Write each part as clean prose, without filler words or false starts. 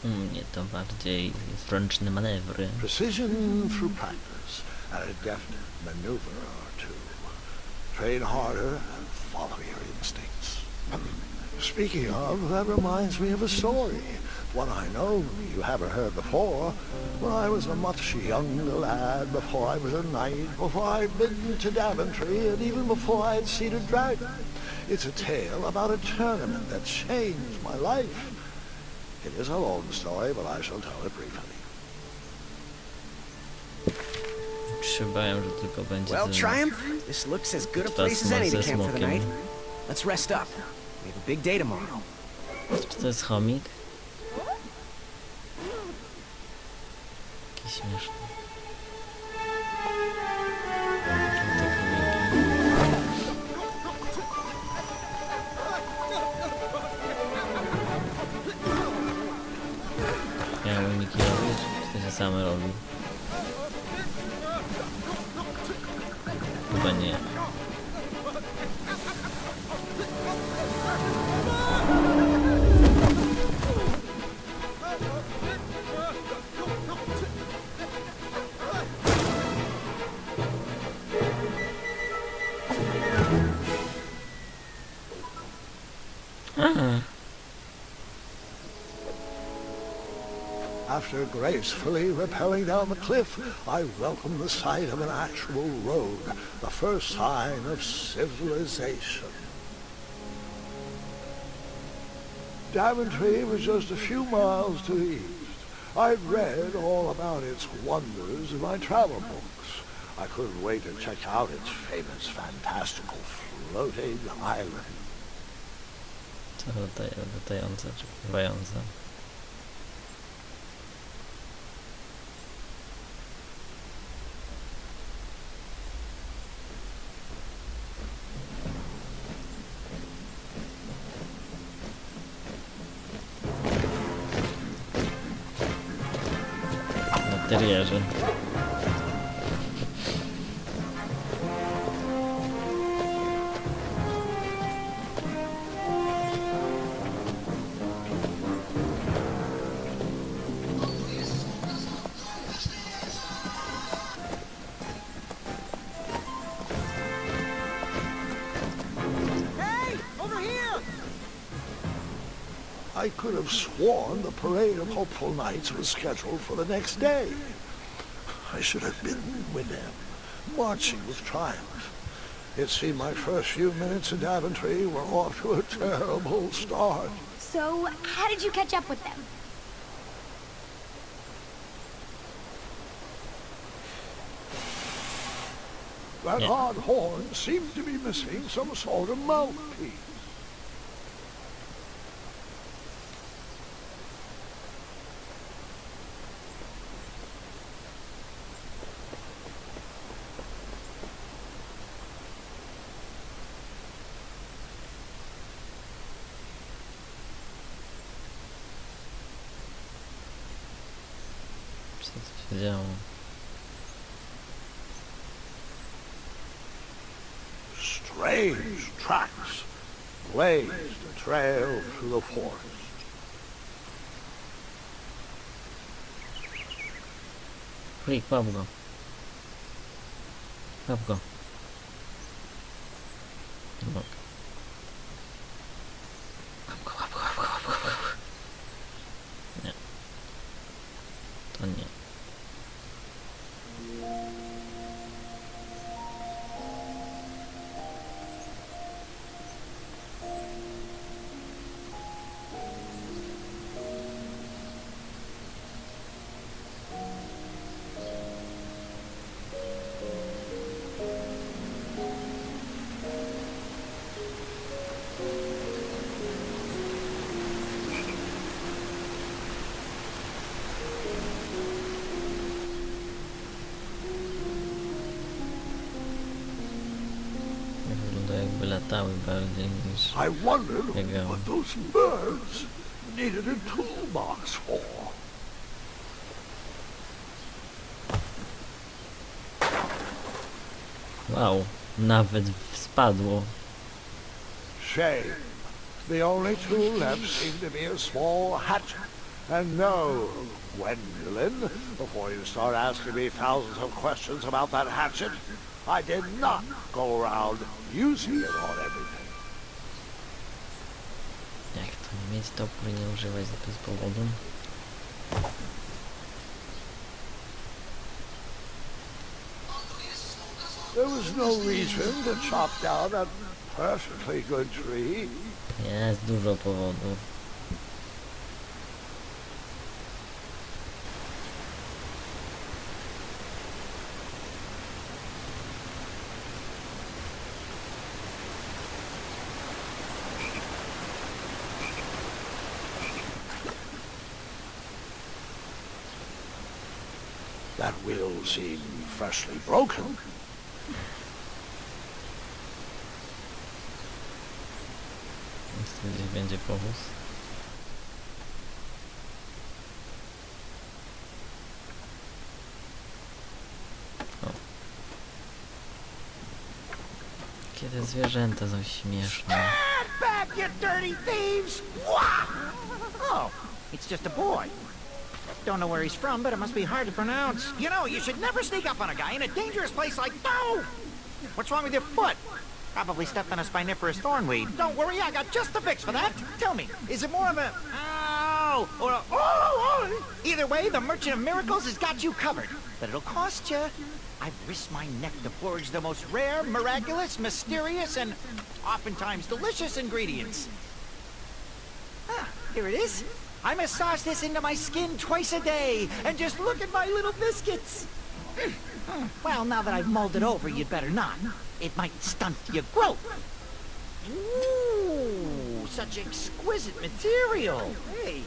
U mnie to bardziej ręczne manewry. Precision through practice and a deft maneuver or two. Train harder and follow your instincts. Speaking of, that reminds me of a story. One I know you haven't heard before. When I was a much younger lad, before I was a knight, before I'd been to Daventry, and even before I had seen a dragon. It's a tale about a tournament that changed my life. It is a long story, but I shall tell it briefly. Trzymałem, że tylko będzie Well, Triumph, this looks as good a place as any to camp for the night. Let's rest up. We have a big day tomorrow. Czy to jest chomik? Jaki śmieszny. Ja uniki robię, czy to się same robi? Chyba nie. Aha. After gracefully rappelling down the cliff, I welcomed the sight of an actual road, the first sign of civilization. Daventry was just a few miles to the east. I'd read all about its wonders in my travel books. I couldn't wait to check out its famous, fantastical floating island. Co latająca czy pływająca? Na terierze. I could have sworn the parade of hopeful knights was scheduled for the next day. I should have been with them, marching with triumph. It seemed my first few minutes in Daventry were off to a terrible start. So, how did you catch up with them? That odd horn seemed to be missing some sort of mouthpiece. Co tu się działo? Strange tracks blazed a trail through the forest. Quick, łap go. Łap go. Bok. Łap go, łap go, łap go, łap go, łap go. Nie. To nie. Wygląda jakby latały bardziej niż I wondered biegały. what those birds needed a toolbox for. Wow, nawet spadło. Shame. The only two left seem to be a small hatchet. And no, Gwendolyn, before you start asking me thousands of questions about that hatchet, I did not go around using it on everything. Jak to nie mieć topór, nie używać bez powodu? There was no reason to chop down that perfectly good tree. Jest dużo powodów. That wheel seemed freshly broken. Gdzieś będzie powóz. O. Kiedy zwierzęta są śmieszne. Back, you dirty thieves! Oh, it's just a boy. Don't know where he's from, but it must be hard to pronounce. You know, you should never sneak up on a guy in a dangerous place like... No! What's wrong with your foot? Probably stepped on a spiniferous thornweed. Don't worry, I got just the fix for that. Tell me, is it more of a... Ow! Or a... Oh! Either way, the Merchant of Miracles has got you covered. But it'll cost you. I've risked my neck to forage the most rare, miraculous, mysterious, and oftentimes delicious ingredients. Ah, here it is. I massage this into my skin twice a day, and just look at my little biscuits. Well, now that I've mulled it over, you'd better not. It might stunt your growth. Ooh, such exquisite material. Hey,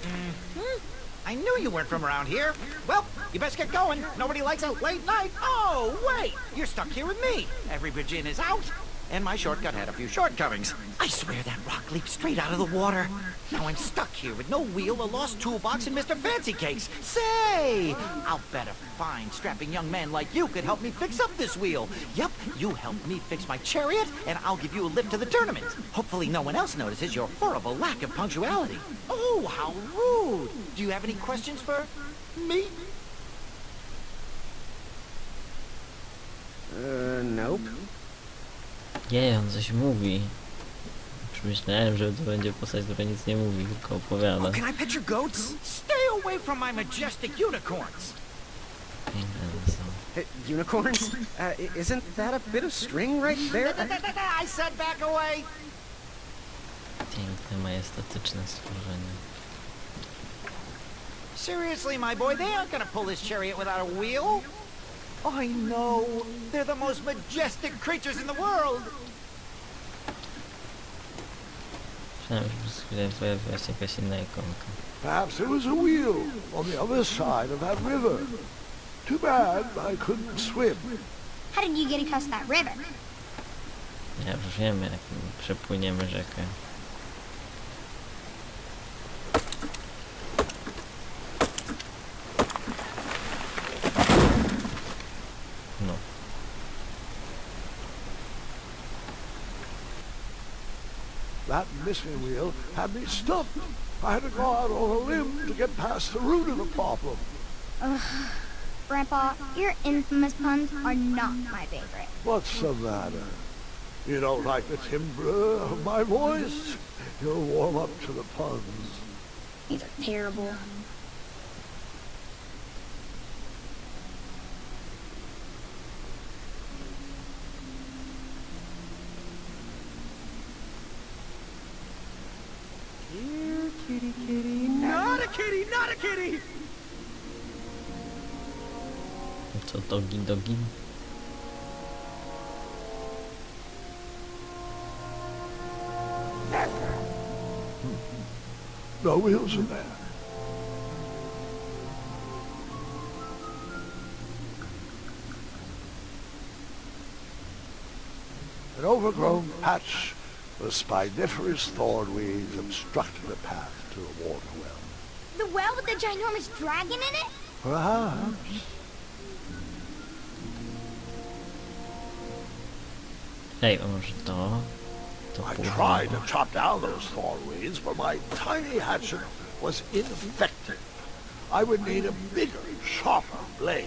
I knew you weren't from around here. Well, you best get going. Nobody likes a late night. Oh, wait, you're stuck here with me. Every bridge in is out, and my shortcut had a few shortcomings. I swear that rock leaped straight out of the water. Now I'm stuck here with no wheel, a lost toolbox, and Mr. Fancy Cakes. Say, I'll bet a fine, strapping young man like you could help me fix up this wheel. Yep, you help me fix my chariot, and I'll give you a lift to the tournament. Hopefully no one else notices your horrible lack of punctuality. Oh, how rude. Do you have any questions for me? Nope. Jej, on coś mówi. Myślałem, że to będzie postać, która nic nie mówi, tylko opowiada. Oh, can I pet your goats? Stay away from my majestic unicorns. Piękne są. Unicorns? Isn't that a bit of string right there? I said back away. Piękne, majestatyczne stworzenie. Seriously, my boy, they aren't gonna pull this chariot without a wheel. I know. They're the most majestic creatures in the world. Myślałem, że przez chwilę pojawiła się jakaś inna ikonka. Perhaps there was a wheel on the other side of that river. Too bad I couldn't swim. How did you get across that river? Ja już wiem, jak przepłyniemy rzekę. No. That missing wheel had me stumped. I had to go out on a limb to get past the root of the problem. Ugh. Grandpa, your infamous puns are not my favorite. What's the matter? You don't like the timbre of my voice? You'll warm up to the puns. These are terrible. Here, kitty, kitty. Not a kitty, not a kitty. Co, dogi, dogi? No wheels in there. An overgrown patch of spiniferous thornweeds obstructed the path to the water well. The well with the ginormous dragon in it? Perhaps. Ej, a może to? To I kurwa. tried to chop down those thorn weeds, but my tiny hatchet was ineffective. I would need a bigger, sharper blade.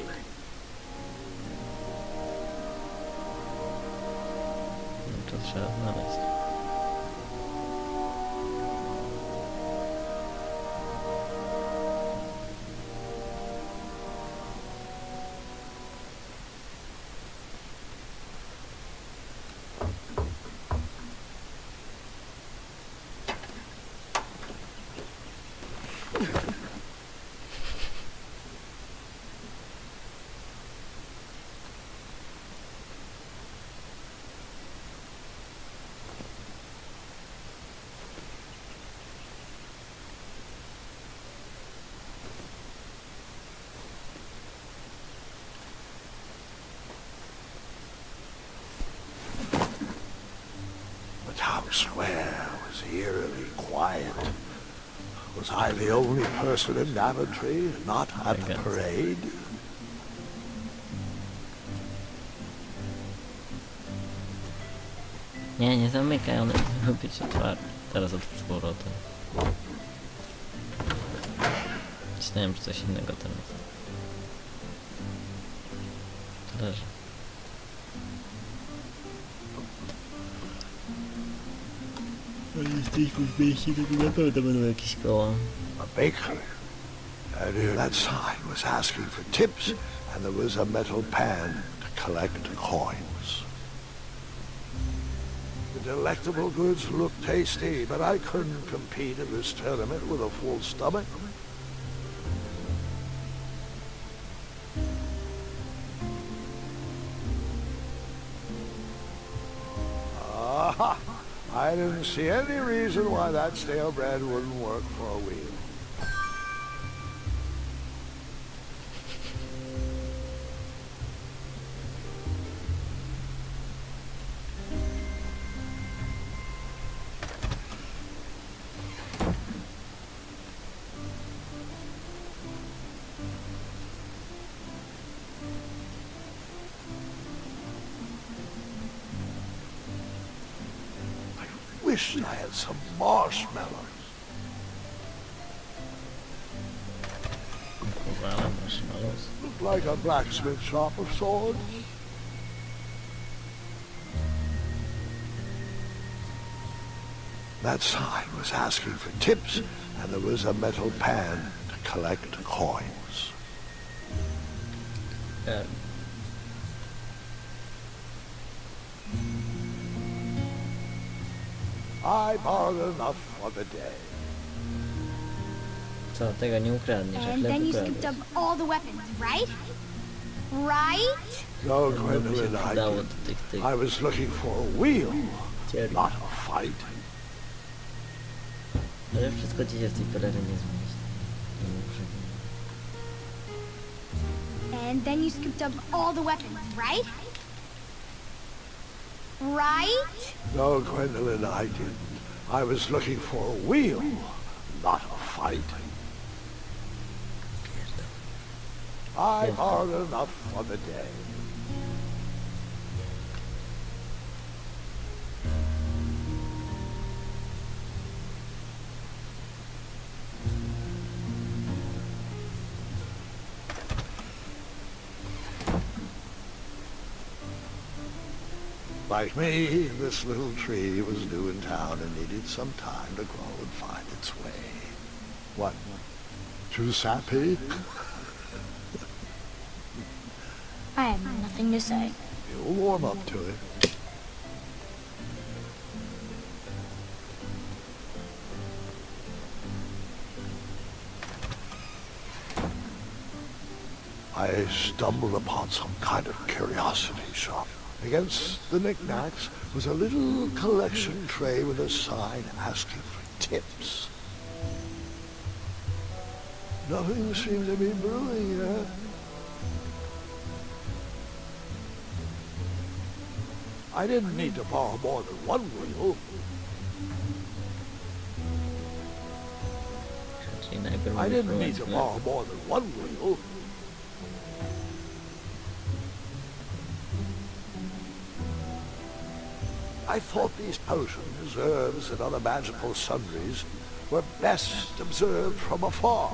No to trzeba znaleźć. The town square was eerily quiet. Was I the only person in Daventry not at the parade? Nie, nie zamykaj, one powinny być otwarte. Teraz otwórz z powrotem. Myślałem, że coś innego teraz. To leży. Jesteśmy w mieście, to na pewno będą jakieś koła. A baker. And here that sign was asking for tips, and there was a metal pan to collect coins. The delectable goods looked tasty, but I couldn't compete in this tournament with a full stomach. Ah, I didn't see any reason why that stale bread wouldn't work for a wheel. Wished I had some marshmallows. Kurwa, ale marshmallows. Looked like a blacksmith shop of swords. That sign was asking for tips, and there was a metal pan to collect coins. I borrowed enough for the day. Co, tego nie ukradniesz, jak And chleb then you scooped ukradniesz. up all the weapons, right? Right? No, By się Gwendolyn, I przydało did. do tych I was looking for a wheel, cieli. not a fight. Ale wszystko ci się z tej pelery nie zmieści. Nie muszę. And then you scooped up all the weapons, right? Right? No, Gwendolyn, I didn't. I was looking for a wheel, not a fight. I borrowed enough for the day. Like me, this little tree was new in town and needed some time to grow and find its way. What? Too sappy? I have nothing to say. You'll warm up to it. I stumbled upon some kind of curiosity shop. Against the knickknacks was a little collection tray with a sign asking for tips. Nothing seemed to be brewing yet. I didn't need to borrow more than one wheel. Czyli najpierw I mówisz didn't need to powiedzmy, borrow more than one wheel. I thought these potions, herbs, and other magical sundries were best observed from afar.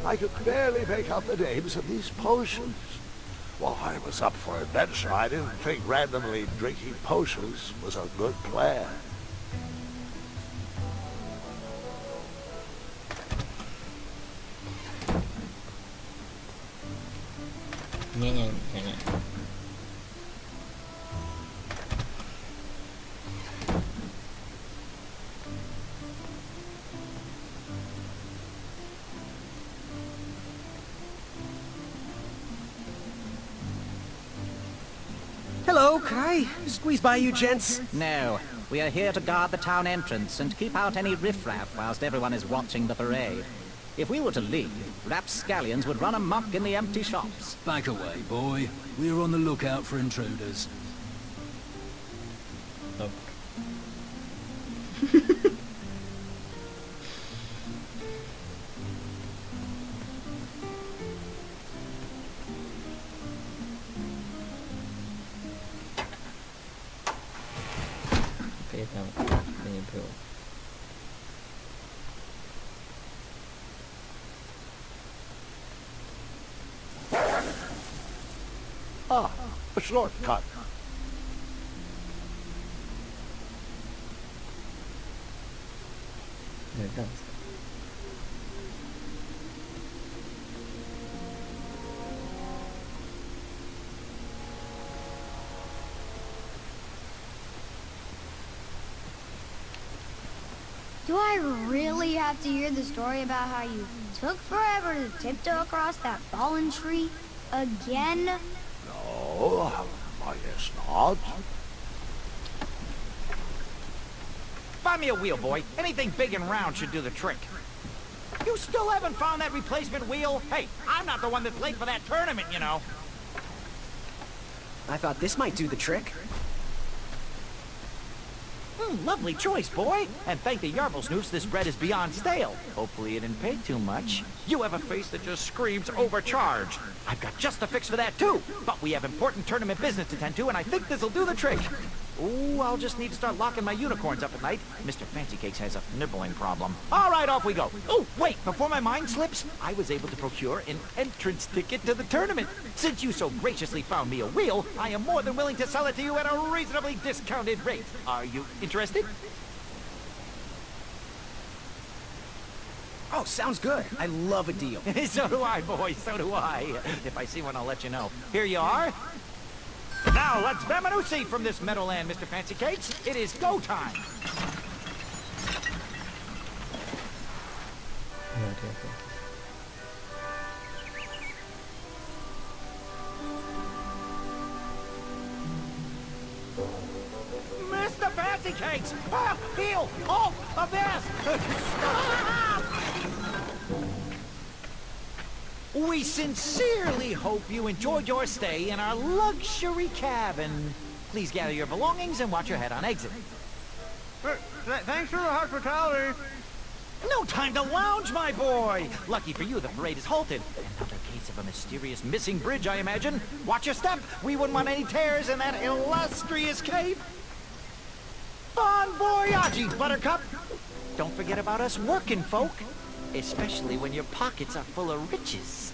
I could barely make out the names of these potions. While I was up for adventure, I didn't think randomly drinking potions was a good plan. Nie, nie, nie, nie. Hello, could I squeeze by you gents? No, we are here to guard the town entrance and keep out any riffraff whilst everyone is watching the parade. If we were to leave, rapscallions would run amok in the empty shops. Back away, boy. We're on the lookout for intruders. Dobra. Okej, tam to nie było. Ah, a shortcut. Elegancko. Do I really have to hear the story about how you took forever to tiptoe across that fallen tree again? No, I guess not. Find me a wheel, boy. Anything big and round should do the trick. You still haven't found that replacement wheel? Hey, I'm not the one that's late for that tournament, you know. I thought this might do the trick. Lovely choice, boy. And thank the Yarblesnoofs, this bread is beyond stale. Hopefully you didn't pay too much. You have a face that just screams overcharged. I've got just a fix for that, too. But we have important tournament business to tend to, and I think this'll do the trick. Ooh, I'll just need to start locking my unicorns up at night. Mr. Fancy Cakes has a nibbling problem. All right, off we go. Oh, wait, before my mind slips, I was able to procure an entrance ticket to the tournament. Since you so graciously found me a wheel, I am more than willing to sell it to you at a reasonably discounted rate. Are you interested? Oh, sounds good. I love a deal. So do I, boy, so do I. If I see one, I'll let you know. Here you are. Now, let's vamoose from this meadowland, Mr. Fancy Cakes. It is go time. Mr. Fancy Cakes! Ah, heel! Halt! Abyss! Stop! We sincerely hope you enjoyed your stay in our luxury cabin. Please gather your belongings and watch your head on exit. Thanks for the hospitality. No time to lounge, my boy! Lucky for you, the parade is halted. Another case of a mysterious missing bridge, I imagine. Watch your step. We wouldn't want any tears in that illustrious cape. Bon voyage, Buttercup! Don't forget about us working folk. Especially when your pockets are full of riches.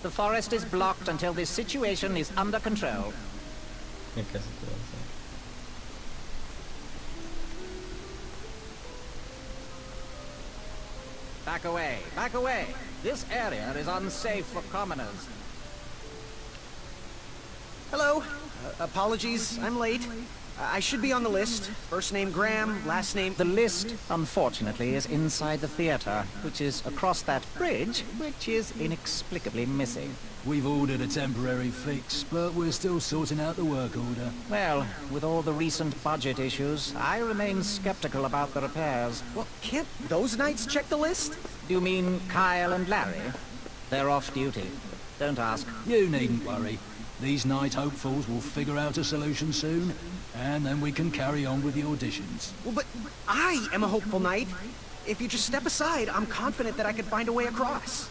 The forest is blocked until this situation is under control. Jaka sytuacja? Back away, back away. This area is unsafe for commoners. Hello. Apologies, I'm late. I should be on the list. First name Graham, last name... The list, unfortunately, is inside the theater, which is across that bridge, which is inexplicably missing. We've ordered a temporary fix, but we're still sorting out the work order. Well, with all the recent budget issues, I remain skeptical about the repairs. Well, can't those knights check the list? Do you mean Kyle and Larry? They're off duty. Don't ask. You needn't worry. These night hopefuls will figure out a solution soon, and then we can carry on with the auditions. Well, but I am a hopeful knight. If you just step aside, I'm confident that I could find a way across.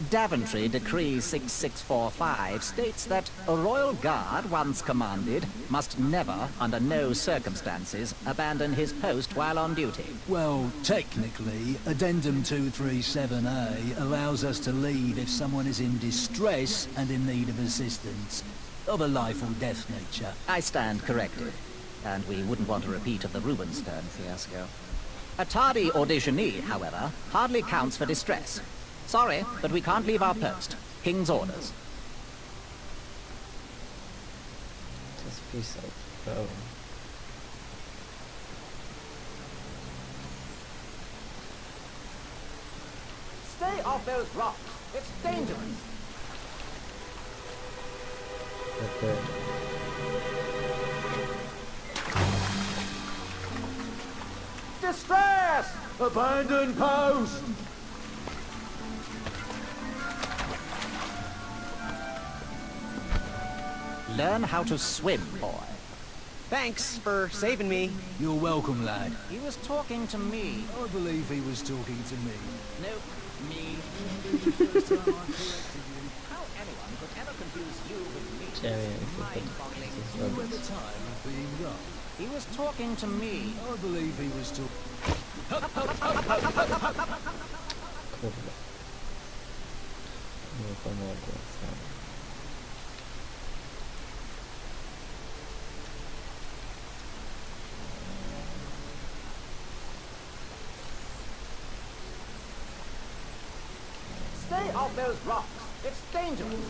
Daventry Decree 6645 states that a royal guard once commanded must never, under no circumstances, abandon his post while on duty. Well, technically, Addendum 237A allows us to leave if someone is in distress and in need of assistance, of a life or death nature. I stand corrected, and we wouldn't want a repeat of the Rubenstern fiasco. A tardy auditionee, however, hardly counts for distress. Sorry, but we can't leave our post. King's orders. Just piece of bro. Stay off those rocks. It's dangerous. Okay. Distress! Abandon post! Learn how to swim, boy. Thanks for saving me. You're welcome, lad. He was talking to me. I believe he was talking to me. Nope, me. How anyone could ever confuse you with me Jerry, is I think mind-boggling. You were the time of being wrong. He was talking to me. I believe he was talking... Kurde. Nie pomogło, co? Stay off those rocks. It's dangerous.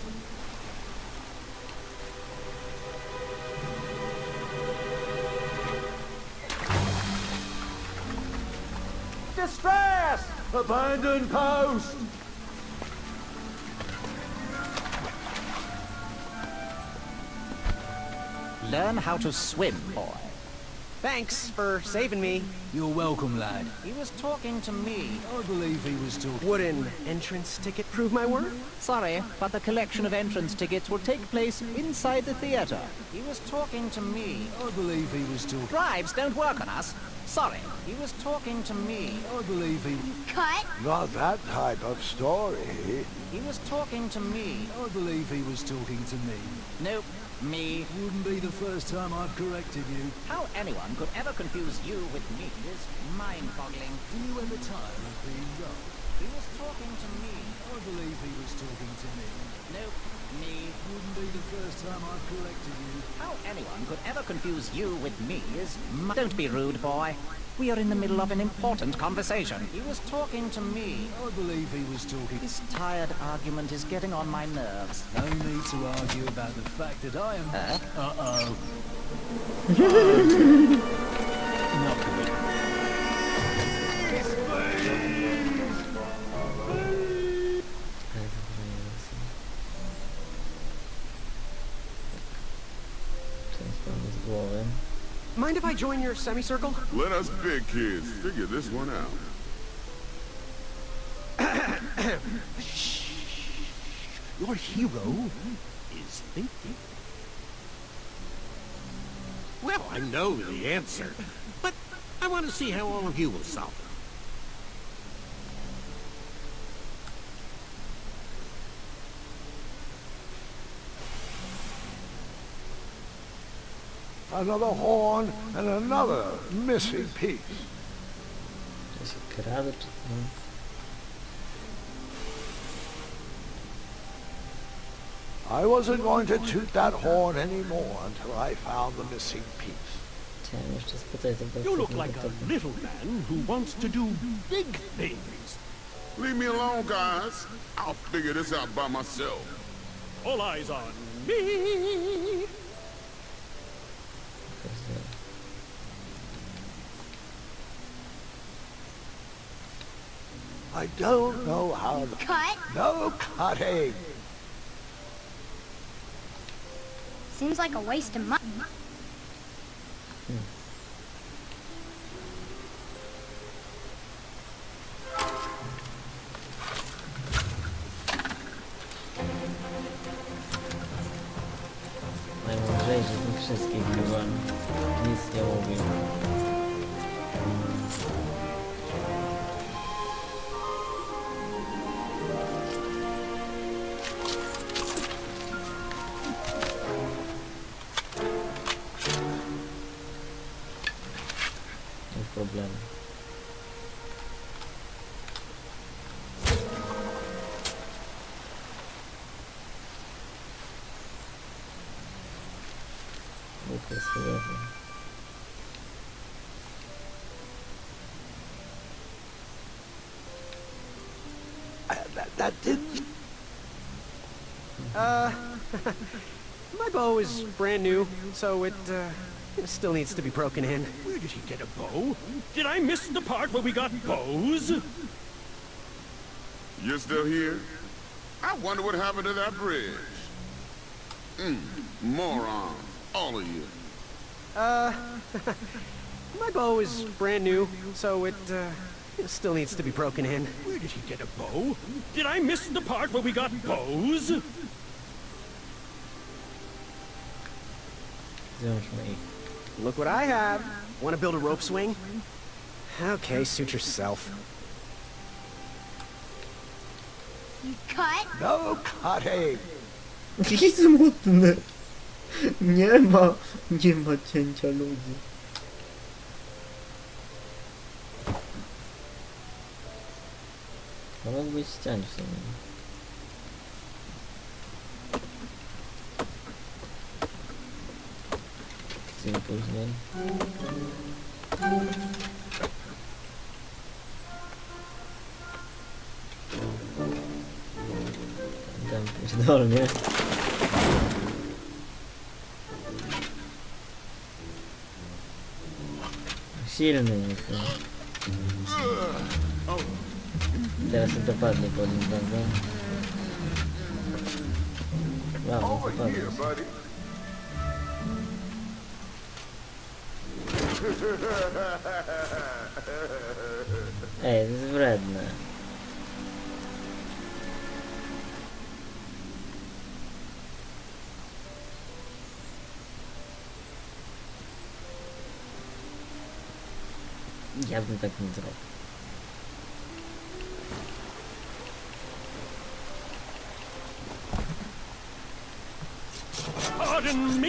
Distress! Abandon post! Learn how to swim, boy. Thanks for saving me. You're welcome, lad. He was talking to me. I believe he was talking... Would an entrance ticket prove my worth? Sorry, but the collection of entrance tickets will take place inside the theater. He was talking to me. I believe he was talking... Bribes don't work on us. Sorry, he was talking to me. I believe he... Cut. Not that type of story. He was talking to me. I believe he was talking to me. Nope, me. Wouldn't be the first time I've corrected you. How anyone could ever confuse you with me is mind-boggling. Do you ever tire of being wrong? He was talking to me. I believe he was talking to me. Nope, me. Wouldn't be the first time I've corrected you. How anyone could ever confuse you with me is... Don't be rude, boy. We are in the middle of an important conversation. He was talking to me. I believe he was talking... This tired argument is getting on my nerves. No need to argue about the fact that I am... Uh-oh. Not good. Transform z głowy. Mind if I join your semicircle? Let us big kids figure this one out. Your hero is thinking. Well, I know the answer, but I want to see how all of you will solve it. Another horn and another missing piece. To się kradę, czy co? I wasn't going to toot that horn anymore until I found the missing piece. Chciałem jeszcze spytać, to You look like a little man who wants to do big things. Leave me alone, guys. I'll figure this out by myself. All eyes on me. I don't know how to... Cut. No cutting! Seems like a waste of money. że z nich wszystkich chyba nic nie mówił. Nie problemu. Jest chyba. That didn't... My bow is brand new, so it still needs to be broken in. Where did he get a bow? Did I miss the part where we got bows? You're still here? I wonder what happened to that bridge. Morons, all of you. My bow is brand new, so it still needs to be broken in. Where did he get a bow? Did I miss the part where we got bows? Załóżmy ich. Look what I have. Want to build a rope swing? Okay, suit yourself. You cut? No cutting. Jaki smutny. Nie ma cięcia ludzi. No mógłbyś ściąć w sumie. Dzień później. Tam pierdolnie. Silny jest. Teraz to dopadnie po nim, prawda? Wow, Over dopadnie. here, buddy. Ej, to jest wredne. Ja bym tak nie zrobił. Pardon me!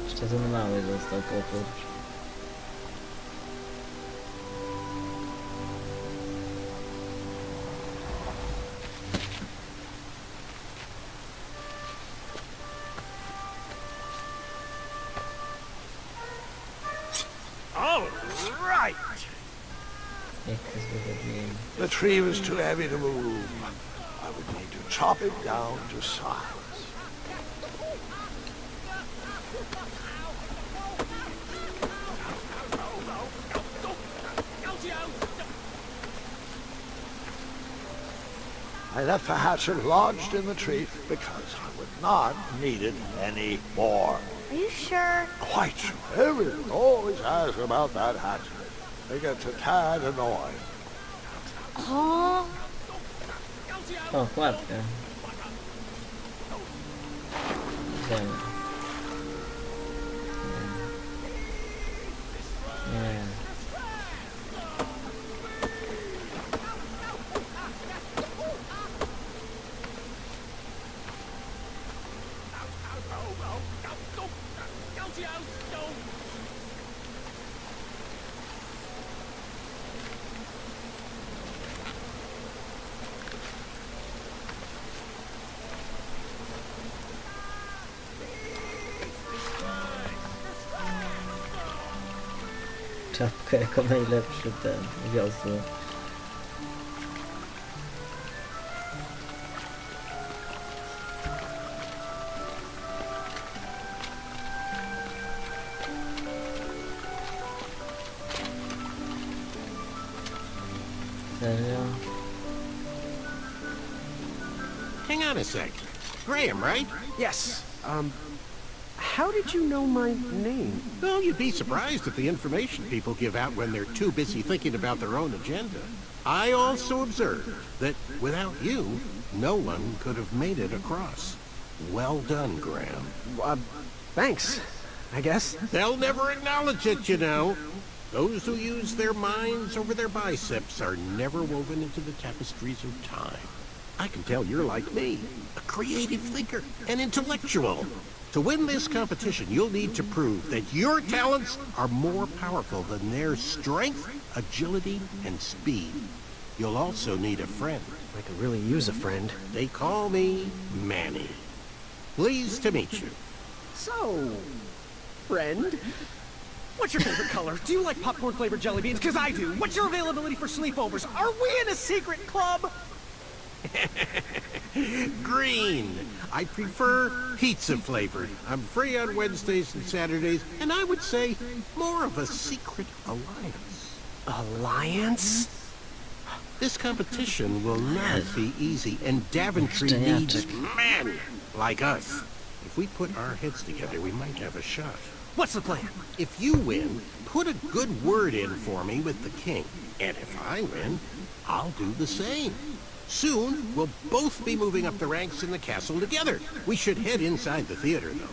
Jeszcze ten mały został poprócz. All right! Jak to zrobiłem? The tree was too heavy to move. I would need to chop it down to size. I left the hatchet lodged in the tree because I would not need it anymore. Are you sure? Quite sure. Everyone always asks about that hatchet. They get a tad annoyed. Huh? O, kładka. Idziemy. Nie. Czapkę jako najlepszy ten wiosło. Serio? Hang on a sec. Graham, right? Yes. How did you know my name? Well, you'd be surprised at the information people give out when they're too busy thinking about their own agenda. I also observed that without you, no one could have made it across. Well done, Graham. Thanks, I guess. They'll never acknowledge it, you know. Those who use their minds over their biceps are never woven into the tapestries of time. I can tell you're like me, a creative thinker, an intellectual. To win this competition, you'll need to prove that your talents are more powerful than their strength, agility, and speed. You'll also need a friend. I could really use a friend. They call me Manny. Pleased to meet you. So, friend, what's your favorite color? Do you like popcorn-flavored jelly beans? Because I do. What's your availability for sleepovers? Are we in a secret club? Green. I prefer pizza-flavored. I'm free on Wednesdays and Saturdays, and I would say more of a secret alliance. Alliance? This competition will not be easy, and Daventry Stay needs after. men like us. If we put our heads together, we might have a shot. What's the plan? If you win, put a good word in for me with the king. And if I win, I'll do the same. Soon, we'll both be moving up the ranks in the castle together. We should head inside the theater, though.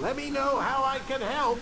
Let me know how I can help.